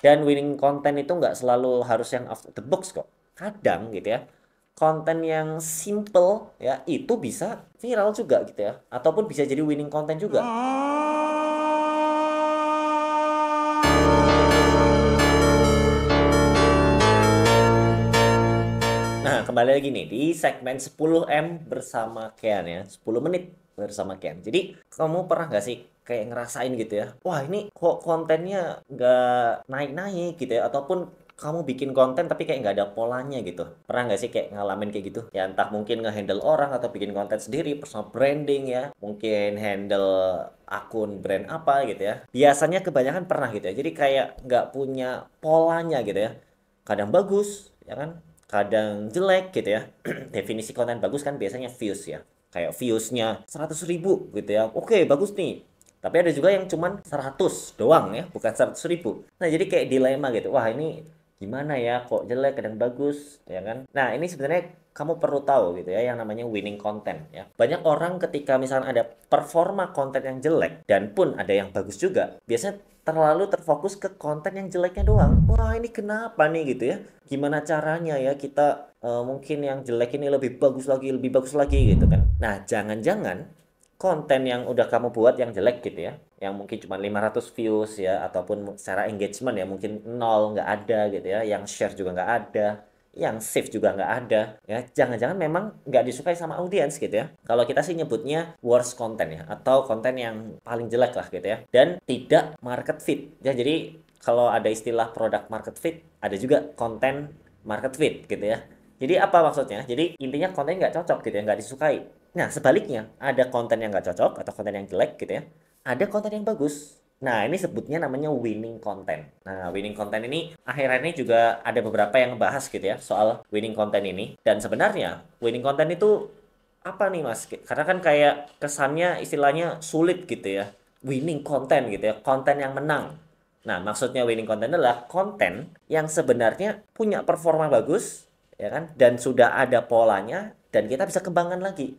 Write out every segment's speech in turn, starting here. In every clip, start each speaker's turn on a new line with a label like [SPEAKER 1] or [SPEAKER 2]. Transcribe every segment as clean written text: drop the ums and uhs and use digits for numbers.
[SPEAKER 1] Dan winning content itu nggak selalu harus yang out of the box kok. Kadang gitu ya, konten yang simple ya itu bisa viral juga gitu ya. Ataupun bisa jadi winning content juga. Nah, kembali lagi nih di segmen 10M bersama Kian ya. 10 menit bersama Kian. Jadi, kamu pernah nggak sih kayak ngerasain gitu ya? Wah, ini kok kontennya nggak naik-naik gitu ya? Ataupun kamu bikin konten tapi kayak nggak ada polanya gitu. Pernah nggak sih kayak ngalamin kayak gitu? Ya entah mungkin nge-handle orang atau bikin konten sendiri, personal branding ya. Mungkin handle akun brand apa gitu ya. Biasanya kebanyakan pernah gitu ya. Jadi kayak nggak punya polanya gitu ya. Kadang bagus, ya kan? Kadang jelek gitu ya. Definisi konten bagus kan biasanya views ya. Kayak viewsnya 100.000 gitu ya. Oke, bagus nih. Tapi ada juga yang cuman 100 doang ya, bukan 100.000. Nah, jadi kayak dilema gitu. Wah, ini gimana ya? Kok jelek, kadang bagus, ya kan? Nah, ini sebenarnya kamu perlu tahu gitu ya, yang namanya winning content ya. Banyak orang ketika misalnya ada performa konten yang jelek, dan pun ada yang bagus juga, biasanya terlalu terfokus ke konten yang jeleknya doang. Wah, ini kenapa nih gitu ya? Gimana caranya ya kita mungkin yang jelek ini lebih bagus lagi gitu kan. Nah, jangan-jangan konten yang udah kamu buat yang jelek gitu ya, yang mungkin cuma 500 views ya, ataupun secara engagement ya mungkin nol, nggak ada gitu ya, yang share juga nggak ada, yang save juga nggak ada ya, jangan-jangan memang nggak disukai sama audiens gitu ya. Kalau kita sih nyebutnya worst content ya, atau konten yang paling jelek lah gitu ya, dan tidak market fit ya. Jadi kalau ada istilah product market fit, ada juga konten market fit gitu ya. Jadi apa maksudnya? Jadi intinya konten nggak cocok gitu ya, nggak disukai. Nah, sebaliknya, ada konten yang nggak cocok atau konten yang jelek gitu ya. Ada konten yang bagus. Nah, ini sebutnya namanya winning content. Nah, winning content ini akhir-akhir ini juga ada beberapa yang bahas gitu ya soal winning content ini. Dan sebenarnya winning content itu apa nih Mas? Karena kan kayak kesannya istilahnya sulit gitu ya. Winning content gitu ya, konten yang menang. Nah, maksudnya winning content adalah konten yang sebenarnya punya performa bagus, ya kan? Dan sudah ada polanya dan kita bisa kembangkan lagi.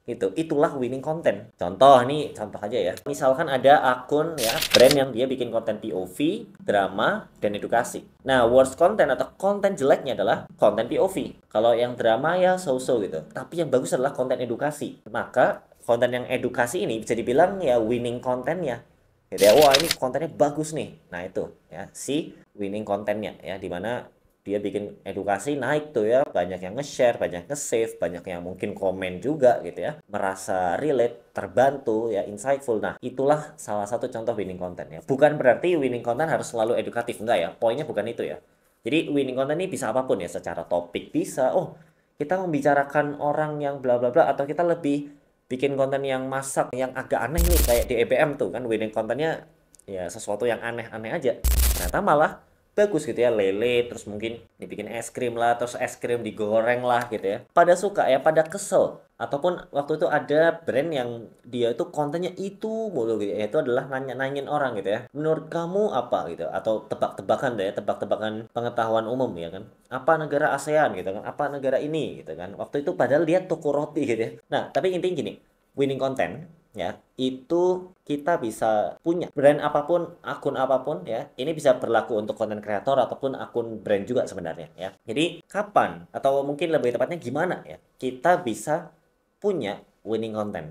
[SPEAKER 1] Gitu. Itulah winning content. Contoh nih, contoh aja ya. Misalkan ada akun ya, brand yang dia bikin konten POV, drama, dan edukasi. Nah, worst content atau konten jeleknya adalah konten POV. Kalau yang drama ya so-so gitu. Tapi yang bagus adalah konten edukasi. Maka konten yang edukasi ini bisa dibilang ya winning contennya. Gitu ya. Wah, ini kontennya bagus nih. Nah, itu ya, si winning contennya ya, dimana dia bikin edukasi naik tuh ya, banyak yang nge-share, banyak nge-save, banyak yang mungkin komen juga gitu ya, merasa relate, terbantu ya, insightful. Nah, itulah salah satu contoh winning content ya. Bukan berarti winning content harus selalu edukatif, enggak ya, poinnya bukan itu ya. Jadi winning content ini bisa apapun ya, secara topik bisa, oh kita membicarakan orang yang bla bla bla, atau kita lebih bikin konten yang masak yang agak aneh nih, kayak di EBM tuh kan winning contennya ya sesuatu yang aneh-aneh aja, ternyata malah bagus gitu ya, lele terus mungkin dibikin es krim lah, terus es krim digoreng lah gitu ya, pada suka ya, pada kesel. Ataupun waktu itu ada brand yang dia itu kontennya itu mulu gitu ya, itu adalah nanya-nanyain orang gitu ya, menurut kamu apa gitu, atau tebak-tebakan deh ya, tebak-tebakan pengetahuan umum ya kan, apa negara ASEAN gitu kan, apa negara ini gitu kan, waktu itu padahal dia toko roti gitu ya. Nah, tapi intinya gini, winning content ya, itu kita bisa punya brand apapun, akun apapun ya. Ini bisa berlaku untuk konten kreator ataupun akun brand juga sebenarnya ya. Jadi kapan atau mungkin lebih tepatnya gimana ya kita bisa punya winning content?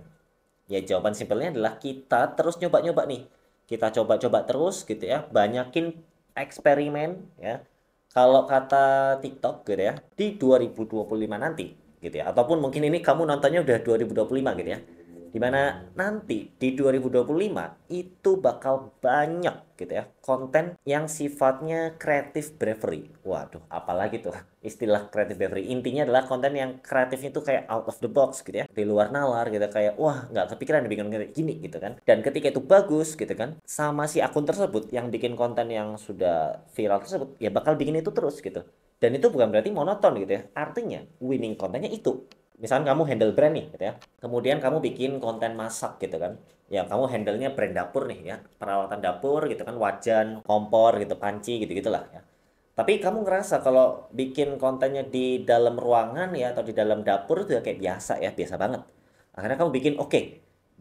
[SPEAKER 1] Ya jawaban simpelnya adalah kita terus nyoba-nyoba nih. Kita coba-coba terus gitu ya, banyakin eksperimen ya. Kalau kata TikTok gitu ya, di 2025 nanti gitu ya. Ataupun mungkin ini kamu nontonnya udah 2025 gitu ya, dimana nanti di 2025 itu bakal banyak gitu ya konten yang sifatnya creative bravery. Waduh, apalagi tuh istilah creative bravery, intinya adalah konten yang kreatifnya itu kayak out of the box gitu ya, di luar nalar gitu, kayak wah nggak kepikiran dibikin kayak gini gitu kan. Dan ketika itu bagus gitu kan, sama si akun tersebut yang bikin konten yang sudah viral tersebut ya bakal bikin itu terus gitu. Dan itu bukan berarti monoton gitu ya, artinya winning kontennya itu. Misalkan kamu handle brand nih gitu ya, kemudian kamu bikin konten masak gitu kan, ya kamu handle-nya brand dapur nih ya, peralatan dapur gitu kan, wajan, kompor gitu, panci gitu gitulah ya. Tapi kamu ngerasa kalau bikin kontennya di dalam ruangan ya, atau di dalam dapur itu ya kayak biasa ya, biasa banget. Akhirnya kamu bikin, oke,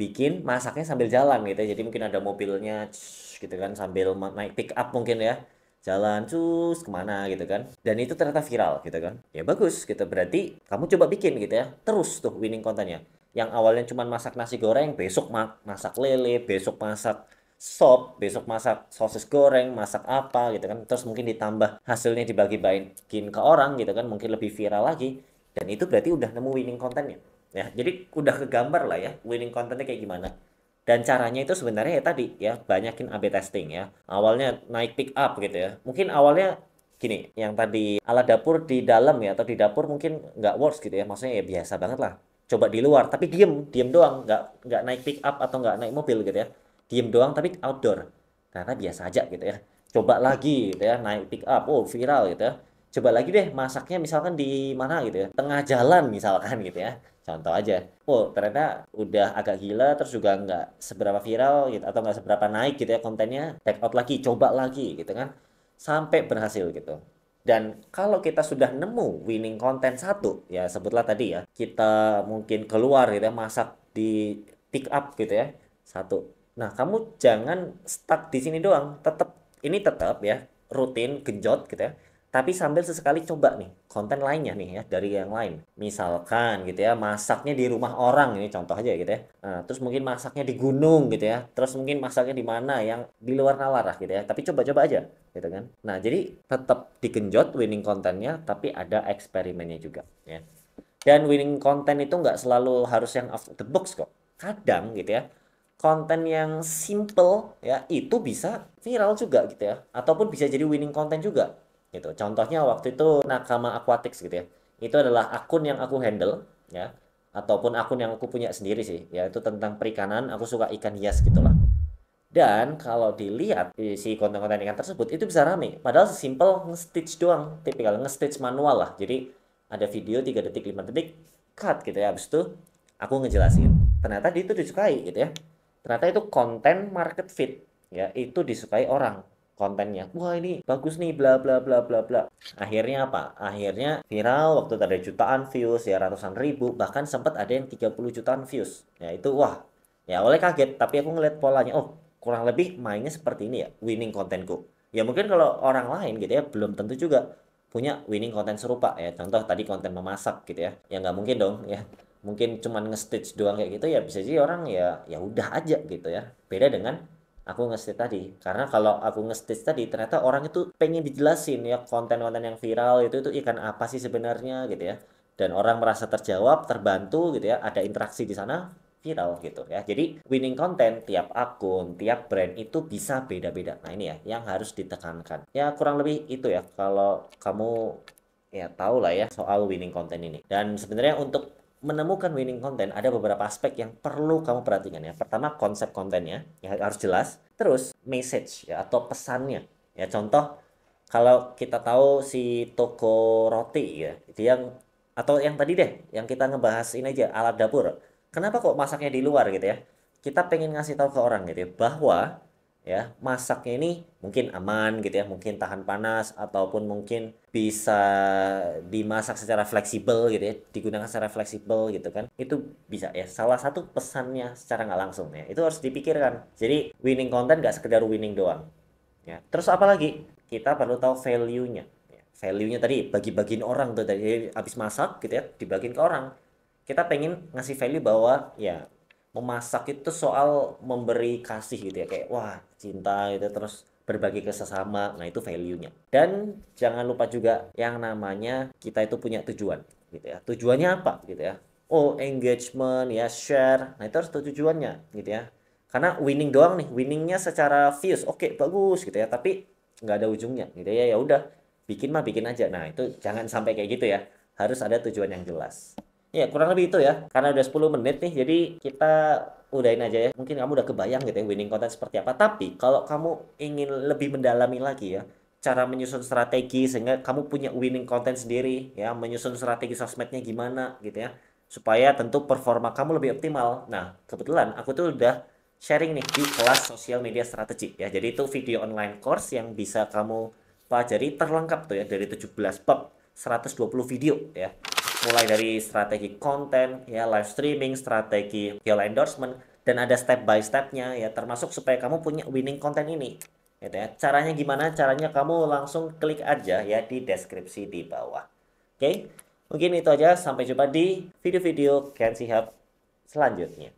[SPEAKER 1] bikin masaknya sambil jalan gitu ya. Jadi mungkin ada mobilnya gitu kan, sambil naik pick up mungkin ya, jalan cus kemana gitu kan, dan itu ternyata viral gitu kan, ya bagus gitu, berarti kamu coba bikin gitu ya, terus tuh winning kontennya. Yang awalnya cuma masak nasi goreng, besok masak lele, besok masak sop, besok masak sosis goreng, masak apa gitu kan, terus mungkin ditambah hasilnya dibagi-bagiin ke orang gitu kan, mungkin lebih viral lagi, dan itu berarti udah nemu winning kontennya ya. Jadi udah kegambar lah ya winning kontennya kayak gimana. Dan caranya itu sebenarnya ya tadi ya, banyakin A/B testing ya. Awalnya naik pick up gitu ya. Mungkin awalnya gini, yang tadi alat dapur di dalam ya, atau di dapur mungkin nggak works gitu ya. Maksudnya ya biasa banget lah. Coba di luar, tapi diem doang, nggak naik pick up atau nggak naik mobil gitu ya. Diem doang tapi outdoor. Ternyata biasa aja gitu ya. Coba lagi gitu ya, naik pick up, oh viral gitu ya. Coba lagi deh masaknya misalkan di mana gitu ya, tengah jalan misalkan gitu ya. Contoh aja, oh ternyata udah agak gila, terus juga nggak seberapa viral gitu, atau nggak seberapa naik gitu ya kontennya, take out lagi, coba lagi gitu kan, sampai berhasil gitu. Dan kalau kita sudah nemu winning konten satu, ya sebutlah tadi ya, kita mungkin keluar gitu ya, masak di pick up gitu ya, satu. Nah, kamu jangan stuck di sini doang, tetap ya, rutin, genjot gitu ya, tapi sambil sesekali coba nih konten lainnya nih ya, dari yang lain. Misalkan gitu ya, masaknya di rumah orang, ini contoh aja gitu ya. Nah, terus mungkin masaknya di gunung gitu ya. Terus mungkin masaknya di mana yang di luar nalar lah gitu ya. Tapi coba-coba aja gitu kan. Nah, jadi tetap digenjot winning kontennya, tapi ada eksperimennya juga ya. Dan winning konten itu nggak selalu harus yang out of the box kok. Kadang gitu ya, konten yang simple ya itu bisa viral juga gitu ya, ataupun bisa jadi winning konten juga gitu. Contohnya waktu itu Nakama Aquatics gitu ya, itu adalah akun yang aku handle ya, ataupun akun yang aku punya sendiri sih ya, itu tentang perikanan, aku suka ikan hias gitulah. Dan kalau dilihat si konten-konten ikan tersebut itu bisa rame, padahal simple nge-stitch doang, tipikal nge-stitch manual lah. Jadi ada video 3 detik 5 detik cut gitu ya, habis itu aku ngejelasin, ternyata itu disukai gitu ya, ternyata itu konten market fit ya, itu disukai orang kontennya, wah ini bagus nih bla bla bla bla bla. Akhirnya apa, akhirnya viral, waktu itu ada jutaan views ya, ratusan ribu, bahkan sempat ada yang 30 jutaan views ya. Itu wah, ya oleh kaget, tapi aku ngeliat polanya, oh kurang lebih mainnya seperti ini ya winning kontenku. Ya mungkin kalau orang lain gitu ya belum tentu juga punya winning konten serupa ya, contoh tadi konten memasak gitu ya nggak mungkin dong ya, mungkin cuman nge-stitch doang kayak gitu ya, bisa jadi orang ya udah aja gitu ya. Beda dengan aku nge-stitch tadi, karena kalau aku nge-stitch tadi ternyata orang itu pengen dijelasin ya, konten-konten yang viral itu ikan apa sih sebenarnya gitu ya, dan orang merasa terjawab, terbantu gitu ya, ada interaksi di sana, viral gitu ya. Jadi winning konten tiap akun, tiap brand itu bisa beda-beda. Nah ini ya yang harus ditekankan ya, kurang lebih itu ya, kalau kamu ya tahu lah ya soal winning content ini. Dan sebenarnya untuk menemukan winning content ada beberapa aspek yang perlu kamu perhatikan ya. Pertama, konsep kontennya ya harus jelas. Terus message ya atau pesannya. Ya contoh, kalau kita tahu si toko roti ya, itu yang, atau yang tadi deh yang kita ngebahas ini aja, alat dapur. Kenapa kok masaknya di luar gitu ya? Kita pengen ngasih tahu ke orang gitu ya, bahwa ya masaknya ini mungkin aman gitu ya, mungkin tahan panas, ataupun mungkin bisa dimasak secara fleksibel gitu ya, digunakan secara fleksibel gitu kan, itu bisa ya, salah satu pesannya secara nggak langsung ya, itu harus dipikirkan. Jadi winning content nggak sekedar winning doang ya. Terus apa lagi, kita perlu tahu value-nya ya. Value-nya tadi bagi-bagiin orang tuh, tadi habis masak gitu ya dibagiin ke orang, kita pengen ngasih value bahwa ya memasak itu soal memberi kasih gitu ya, kayak wah cinta gitu, terus berbagi ke sesama. Nah itu value-nya. Dan jangan lupa juga yang namanya kita itu punya tujuan gitu ya, tujuannya apa gitu ya, oh engagement ya, share. Nah itu harus tujuannya gitu ya, karena winning doang nih, winningnya secara views oke, bagus gitu ya, tapi nggak ada ujungnya gitu ya, ya udah bikin mah bikin aja. Nah itu jangan sampai kayak gitu ya, harus ada tujuan yang jelas. Ya, kurang lebih itu ya. Karena udah 10 menit nih, jadi kita udahin aja ya. Mungkin kamu udah kebayang gitu ya winning content seperti apa. Tapi kalau kamu ingin lebih mendalami lagi ya, cara menyusun strategi sehingga kamu punya winning content sendiri ya, menyusun strategi sosmednya gimana gitu ya, supaya tentu performa kamu lebih optimal. Nah, kebetulan aku tuh udah sharing nih di kelas sosial media strategi ya. Jadi itu video online course yang bisa kamu pelajari terlengkap tuh ya, dari 17 bab, 120 video ya, mulai dari strategi konten ya, live streaming, strategi via endorsement, dan ada step by stepnya ya, termasuk supaya kamu punya winning content ini gitu ya. Caranya gimana? Caranya kamu langsung klik aja ya di deskripsi di bawah. Oke, mungkin itu aja. Sampai jumpa di video-video Kenzi Hub selanjutnya.